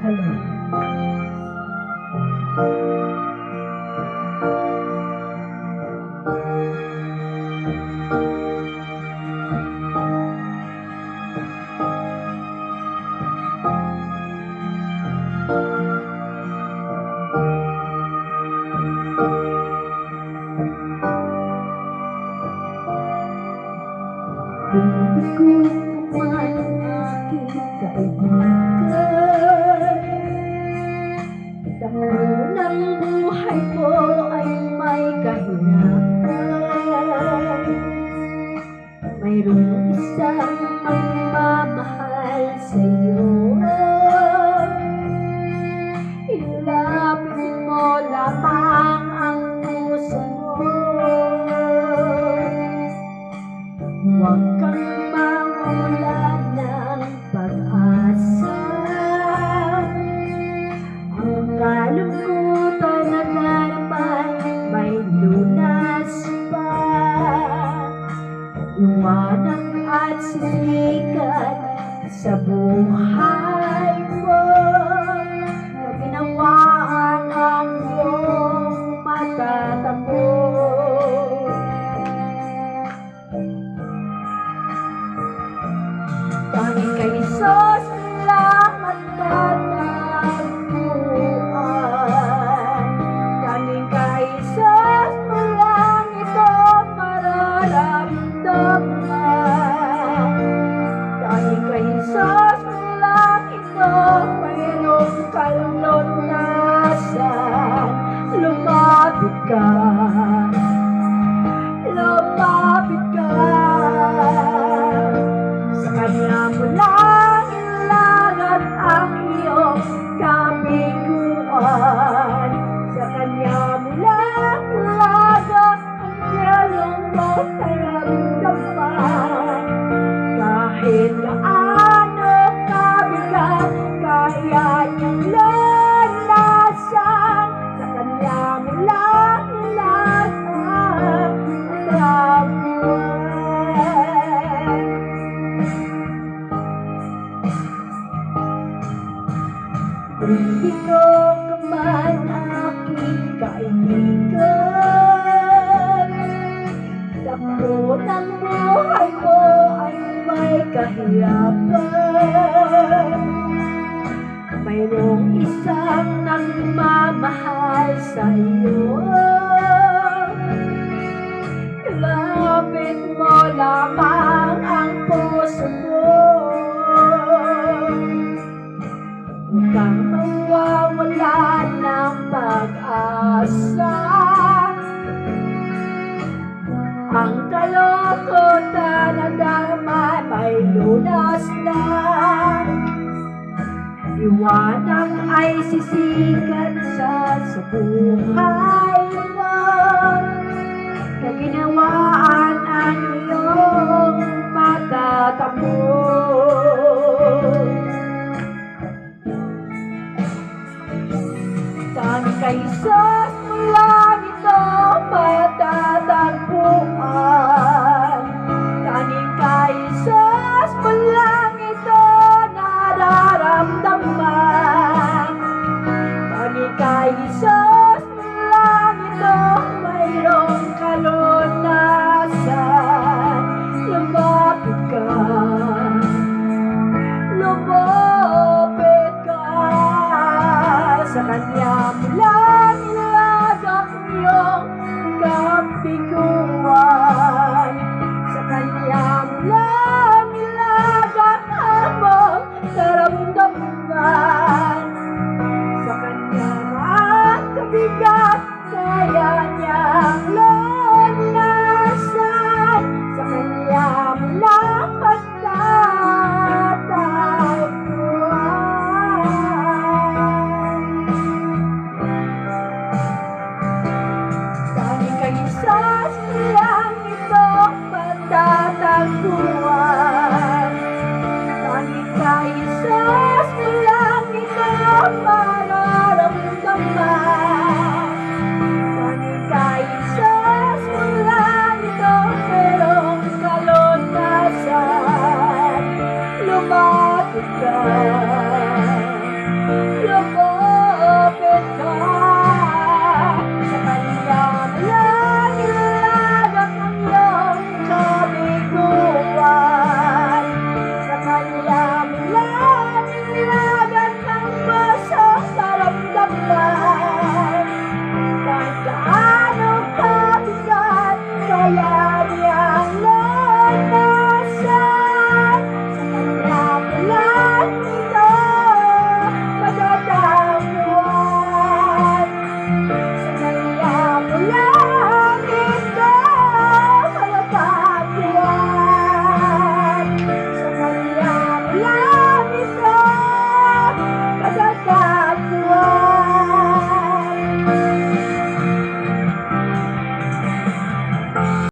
Hindi ko naman aking kaibigan, ang unang buhay ko ay may kahirapan. Mayroong isang magmamahal sa'yo, ilapit mo lamang ang puso mo. Huwag kang mawalan ng pag-asa. Ang kalungkutan na naramay may lunas pa. Liwanag at sikat sa buhay mo, kaginawaan ang iyong matatamo. Tanging kay Jesus lang at tatagpuan. Tanging kay Jesus mo lang ito mararamdaman. Tanging kay Jesus mo lang ito mayroong kalunasan. Lumapit ka, lumapit ka. Sa Kanya mo lang ilagat ang iyong kabiguan. Sa Kanya mo lang ilagat ang iyong karamdaman. Kahit gaano kabigat, kaya niyang lunasan. Sa Kanya mo lang ilagat ang karamdaman. Hindi ko ka man aking kaibigan, takbo ng buhay mo ay may kahirapan. Mayroong isang nagmamahal sa'yo, ilapit mo lamang ang puso mo. Huwag kang mawawalan ng pag-asa. Ang kalungkutan na damay may lunas na. Liwanag ay sisikat sa buhay mo, kaginawaan ang iyong matatamo. Tanging kay Jesus mo lang ito matatagpuan. Tanging kay Jesus mo lang ito nararamdaman. Tanging kay Jesus mo lang ito mayroong kalunasan. Lumapit ka, lumapit ka. Sa Kanya mo lang ilagat ang iyong kabiguan. Sa Kanya mo lang ilagat ang mong karamdaman. Sa Kanya ang kabigat, kaya niyang lunasan. Sa Kanya mo lang pagtatagpuan. Tanging kay Jesus lang ito matatagpuan. Tanging kay Jesus